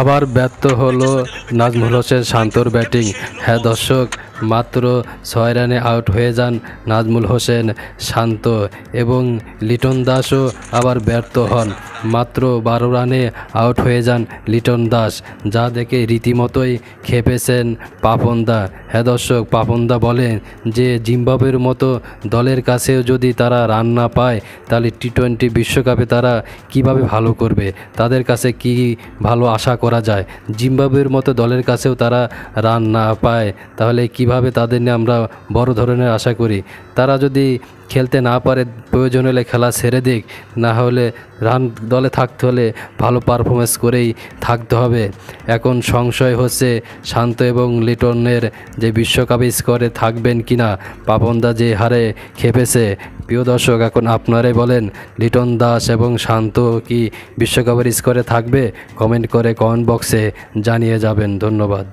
আবার ব্যর্থ হলো নাজমুল হোসেন শান্তর ব্যাটিং। হ্যাঁ দর্শক, মাত্র 6 রানে আউট হয়ে যান নাজমুল হোসেন শান্ত এবং লিটন দাসও আবার ব্যর্থ হন। মাত্র 12 রানে আউট হয়ে যান লিটন দাস, যা দেখে রীতিমতোই খেপেছেন পাপনদা। হ্যাঁ দর্শক, পাপনদা বলেন যে জিম্বাবুয়ের মতো দলের কাছেও যদি তারা রান না পায় তাহলে টি-20 বিশ্বকাপে তারা কিভাবে ভালো করবে, তাদের কাছে কি ভালো আশা করা যায়। জিম্বাবুয়ের মতো দলের কাছেও তারা রান না পায় তাহলে কিভাবে তাদের নিয়ে আমরা বড় ধরনের আশা করি। তারা যদি খেলতে না পারে প্রয়োজন হলে খেলা ছেড়ে দিক, না হলে রান দলে থাকতে হলে ভালো পারফরমেন্স করেই থাকতে হবে। এখন সংশয় হচ্ছে শান্ত এবং লিটনের যে বিশ্বকাপে স্কোরে থাকবেন কিনা। পাপনদা যে হারে খেপেছে, প্রিয় দর্শক এখন আপনারাই বলেন লিটন দাস এবং শান্ত কি বিশ্বকাপের স্কোরে থাকবে? কমেন্ট করে কমেন্ট বক্সে জানিয়ে যাবেন। ধন্যবাদ।